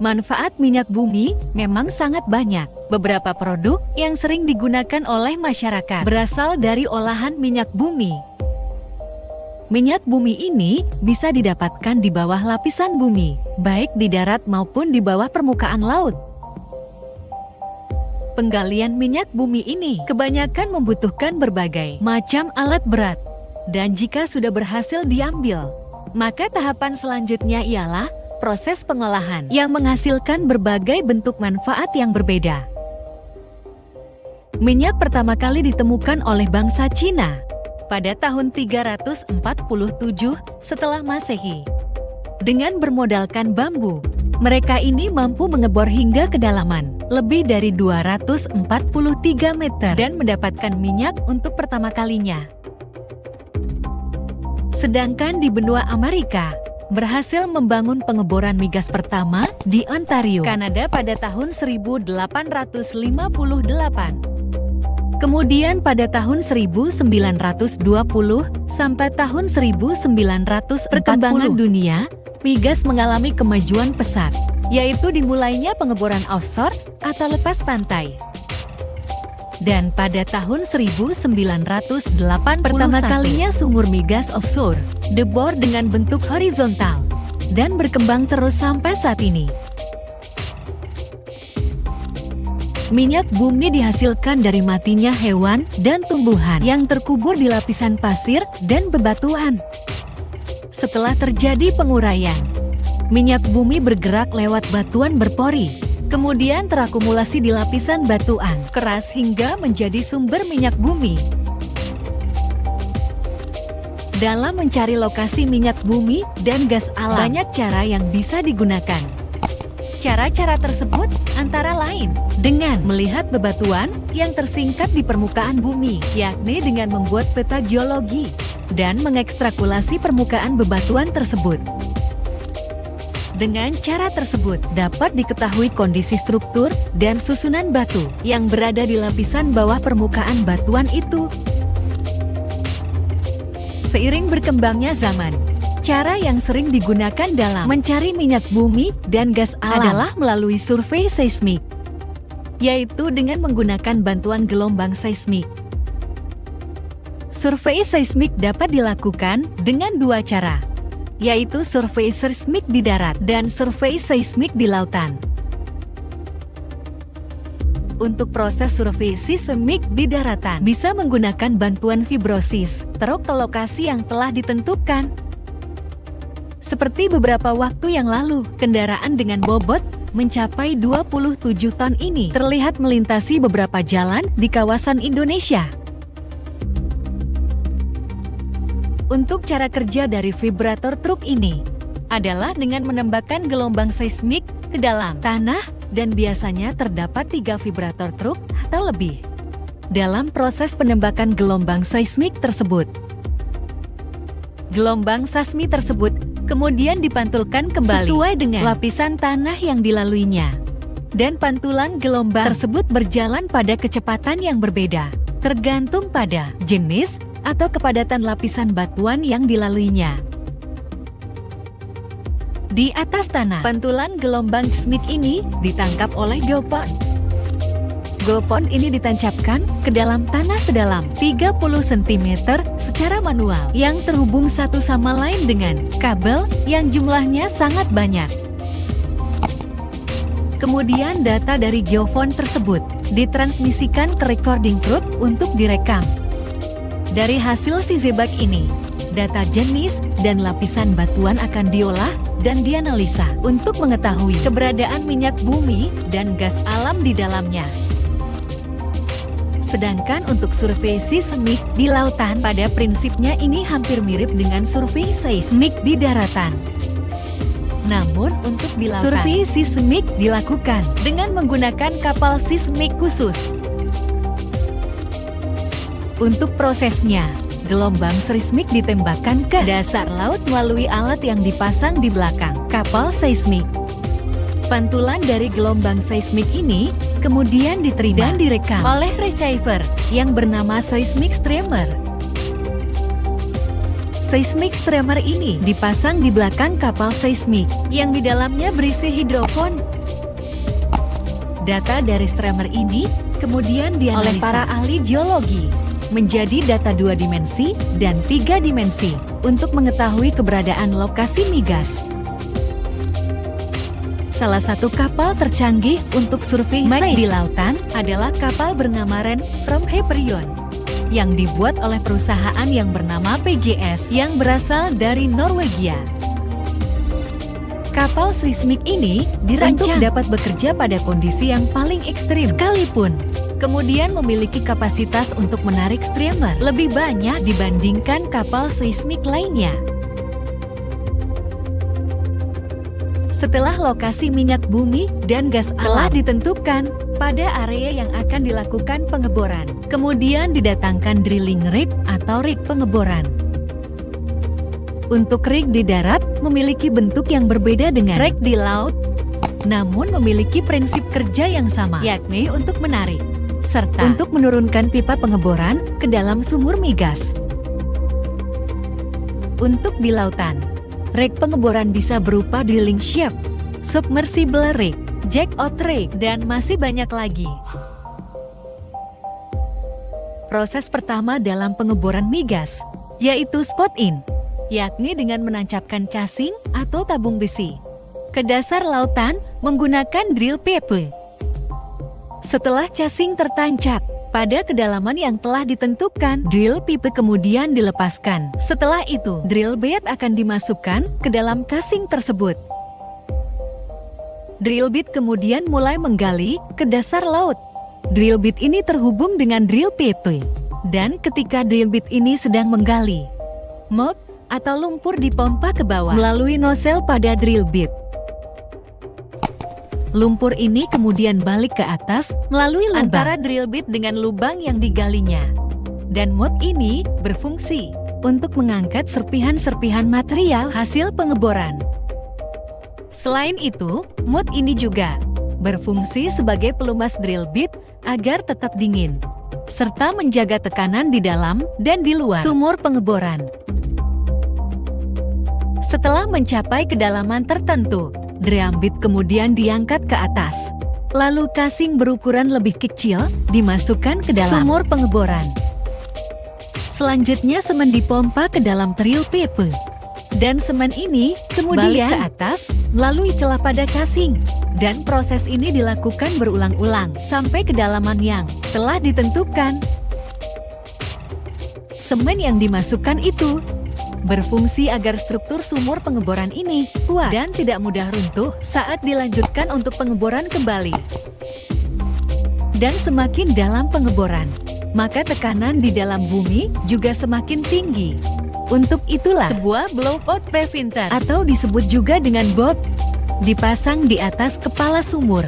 Manfaat minyak bumi memang sangat banyak. Beberapa produk yang sering digunakan oleh masyarakat berasal dari olahan minyak bumi. Minyak bumi ini bisa didapatkan di bawah lapisan bumi, baik di darat maupun di bawah permukaan laut. Penggalian minyak bumi ini kebanyakan membutuhkan berbagai macam alat berat. Dan jika sudah berhasil diambil, maka tahapan selanjutnya ialah proses pengolahan yang menghasilkan berbagai bentuk manfaat yang berbeda. Minyak pertama kali ditemukan oleh bangsa Cina pada tahun 347 setelah Masehi. Dengan bermodalkan bambu, mereka ini mampu mengebor hingga kedalaman lebih dari 243 meter dan mendapatkan minyak untuk pertama kalinya. Sedangkan di benua Amerika, berhasil membangun pengeboran migas pertama di Ontario, Kanada pada tahun 1858. Kemudian pada tahun 1920 sampai tahun 1940 perkembangan dunia, migas mengalami kemajuan pesat, yaitu dimulainya pengeboran offshore atau lepas pantai. Dan pada tahun 1981 pertama kalinya sumur migas offshore dibor dengan bentuk horizontal dan berkembang terus sampai saat ini. Minyak bumi dihasilkan dari matinya hewan dan tumbuhan yang terkubur di lapisan pasir dan bebatuan. Setelah terjadi penguraian, minyak bumi bergerak lewat batuan berpori, kemudian terakumulasi di lapisan batuan keras hingga menjadi sumber minyak bumi. Dalam mencari lokasi minyak bumi dan gas alam, banyak cara yang bisa digunakan. Cara-cara tersebut antara lain dengan melihat bebatuan yang tersingkap di permukaan bumi, yakni dengan membuat peta geologi dan mengekstrakulasi permukaan bebatuan tersebut. Dengan cara tersebut dapat diketahui kondisi struktur dan susunan batu yang berada di lapisan bawah permukaan batuan itu. Seiring berkembangnya zaman, cara yang sering digunakan dalam mencari minyak bumi dan gas alam adalah melalui survei seismik, yaitu dengan menggunakan bantuan gelombang seismik. Survei seismik dapat dilakukan dengan dua cara, yaitu survei seismik di darat dan survei seismik di lautan. Untuk proses survei seismik di daratan bisa menggunakan bantuan vibrosis, truk ke lokasi yang telah ditentukan. Seperti beberapa waktu yang lalu, kendaraan dengan bobot mencapai 27 ton ini terlihat melintasi beberapa jalan di kawasan Indonesia. Untuk cara kerja dari vibrator truk ini adalah dengan menembakkan gelombang seismik ke dalam tanah dan biasanya terdapat 3 vibrator truk atau lebih. Dalam proses penembakan gelombang seismik tersebut, gelombang seismik tersebut kemudian dipantulkan kembali sesuai dengan lapisan tanah yang dilaluinya. Dan pantulan gelombang tersebut berjalan pada kecepatan yang berbeda, tergantung pada jenis atau kepadatan lapisan batuan yang dilaluinya. Di atas tanah, pantulan gelombang seismik ini ditangkap oleh geopon. Geopon ini ditancapkan ke dalam tanah sedalam 30 cm secara manual yang terhubung satu sama lain dengan kabel yang jumlahnya sangat banyak. Kemudian data dari geofon tersebut ditransmisikan ke recording truck untuk direkam. Dari hasil sisebak ini, data jenis dan lapisan batuan akan diolah dan dianalisa untuk mengetahui keberadaan minyak bumi dan gas alam di dalamnya. Sedangkan untuk survei seismik di lautan, pada prinsipnya ini hampir mirip dengan survei seismik di daratan. Namun untuk di lautan, survei seismik dilakukan dengan menggunakan kapal seismik khusus. Untuk prosesnya, gelombang seismik ditembakkan ke dasar laut melalui alat yang dipasang di belakang kapal seismik. Pantulan dari gelombang seismik ini kemudian diterima dan direkam oleh receiver yang bernama seismic streamer. Seismic streamer ini dipasang di belakang kapal seismik yang di dalamnya berisi hidrofon. Data dari streamer ini kemudian dianalisa oleh para ahli geologi menjadi data 2 dimensi dan 3 dimensi untuk mengetahui keberadaan lokasi migas. Salah satu kapal tercanggih untuk survei di lautan adalah kapal bernama Ren from Hyperion yang dibuat oleh perusahaan yang bernama PGS yang berasal dari Norwegia. Kapal seismik ini dirancang dapat bekerja pada kondisi yang paling ekstrim sekalipun, kemudian memiliki kapasitas untuk menarik streamer lebih banyak dibandingkan kapal seismik lainnya. Setelah lokasi minyak bumi dan gas telah ditentukan pada area yang akan dilakukan pengeboran, kemudian didatangkan drilling rig atau rig pengeboran. Untuk rig di darat memiliki bentuk yang berbeda dengan rig di laut, namun memiliki prinsip kerja yang sama, yakni untuk menarik serta untuk menurunkan pipa pengeboran ke dalam sumur migas. Untuk di lautan, rig pengeboran bisa berupa drilling ship, submersible rig, jack-out rig, dan masih banyak lagi. Proses pertama dalam pengeboran migas yaitu spot in, yakni dengan menancapkan casing atau tabung besi ke dasar lautan menggunakan drill pipe. Setelah casing tertancap pada kedalaman yang telah ditentukan, drill pipe kemudian dilepaskan. Setelah itu, drill bit akan dimasukkan ke dalam casing tersebut. Drill bit kemudian mulai menggali ke dasar laut. Drill bit ini terhubung dengan drill pipe. Dan ketika drill bit ini sedang menggali, mop atau lumpur dipompa ke bawah melalui nozzle pada drill bit. Lumpur ini kemudian balik ke atas melalui lubang antara drill bit dengan lubang yang digalinya. Dan mop ini berfungsi untuk mengangkat serpihan-serpihan material hasil pengeboran. Selain itu, mop ini juga berfungsi sebagai pelumas drill bit agar tetap dingin, serta menjaga tekanan di dalam dan di luar sumur pengeboran. Setelah mencapai kedalaman tertentu, drum bit kemudian diangkat ke atas. Lalu casing berukuran lebih kecil dimasukkan ke dalam sumur pengeboran. Selanjutnya semen dipompa ke dalam drill pipe. Dan semen ini kemudian balik ke atas melalui celah pada casing. Dan proses ini dilakukan berulang-ulang sampai kedalaman yang telah ditentukan. Semen yang dimasukkan itu berfungsi agar struktur sumur pengeboran ini kuat dan tidak mudah runtuh saat dilanjutkan untuk pengeboran kembali. Dan semakin dalam pengeboran, maka tekanan di dalam bumi juga semakin tinggi. Untuk itulah sebuah blowout preventer atau disebut juga dengan bob dipasang di atas kepala sumur.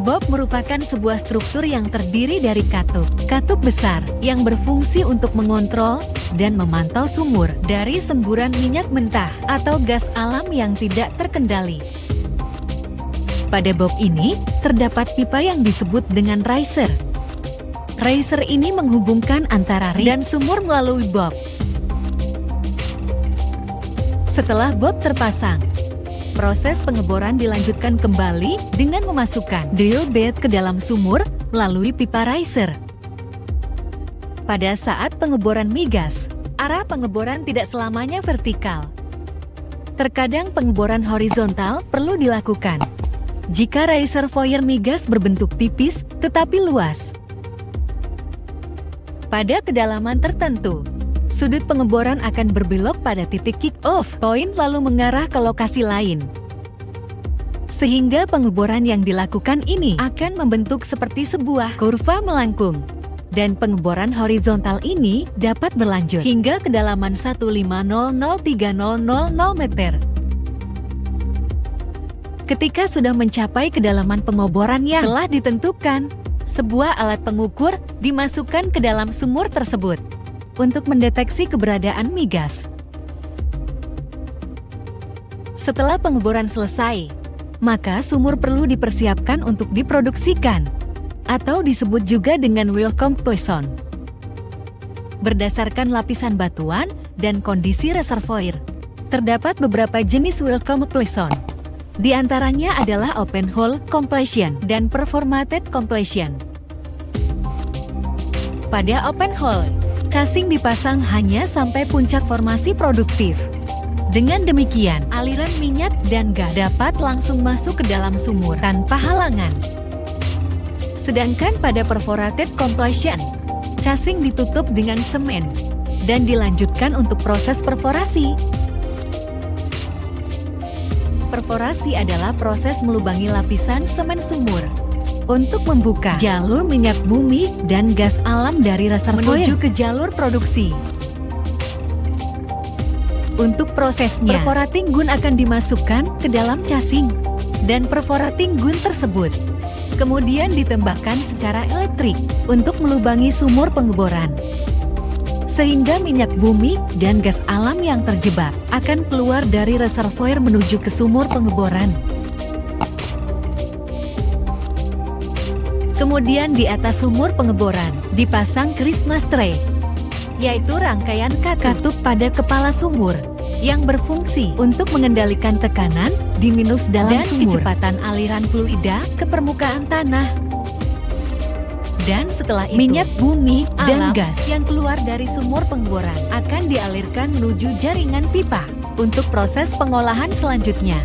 Bob merupakan sebuah struktur yang terdiri dari katup besar yang berfungsi untuk mengontrol dan memantau sumur dari semburan minyak mentah atau gas alam yang tidak terkendali. Pada bob ini terdapat pipa yang disebut dengan riser. Riser ini menghubungkan antara rig dan sumur melalui bob. Setelah bob terpasang, proses pengeboran dilanjutkan kembali dengan memasukkan drill bit ke dalam sumur melalui pipa riser. Pada saat pengeboran migas, arah pengeboran tidak selamanya vertikal. Terkadang pengeboran horizontal perlu dilakukan jika reservoir migas berbentuk tipis tetapi luas. Pada kedalaman tertentu, sudut pengeboran akan berbelok pada titik kick-off point lalu mengarah ke lokasi lain. Sehingga pengeboran yang dilakukan ini akan membentuk seperti sebuah kurva melengkung. Dan pengeboran horizontal ini dapat berlanjut hingga kedalaman 1500300 meter. Ketika sudah mencapai kedalaman pengeboran yang telah ditentukan, sebuah alat pengukur dimasukkan ke dalam sumur tersebut untuk mendeteksi keberadaan migas. Setelah pengeboran selesai, maka sumur perlu dipersiapkan untuk diproduksikan, atau disebut juga dengan well completion. berdasarkan lapisan batuan dan kondisi reservoir. Terdapat beberapa jenis well completion. Di antaranya adalah open hole completion dan perforated completion. Pada open hole, casing dipasang hanya sampai puncak formasi produktif. Dengan demikian, aliran minyak dan gas dapat langsung masuk ke dalam sumur tanpa halangan. Sedangkan pada perforated completion, casing ditutup dengan semen dan dilanjutkan untuk proses perforasi. Perforasi adalah proses melubangi lapisan semen sumur untuk membuka jalur minyak bumi dan gas alam dari reservoir menuju ke jalur produksi. Untuk prosesnya, perforating gun akan dimasukkan ke dalam casing dan perforating gun tersebut kemudian ditembakkan secara elektrik untuk melubangi sumur pengeboran. Sehingga minyak bumi dan gas alam yang terjebak akan keluar dari reservoir menuju ke sumur pengeboran. Kemudian di atas sumur pengeboran dipasang Christmas tray, yaitu rangkaian katup pada kepala sumur yang berfungsi untuk mengendalikan tekanan di minus dalam sumur dan kecepatan aliran fluida ke permukaan tanah. Dan setelah itu, minyak bumi dan gas yang keluar dari sumur pengeboran akan dialirkan menuju jaringan pipa untuk proses pengolahan selanjutnya.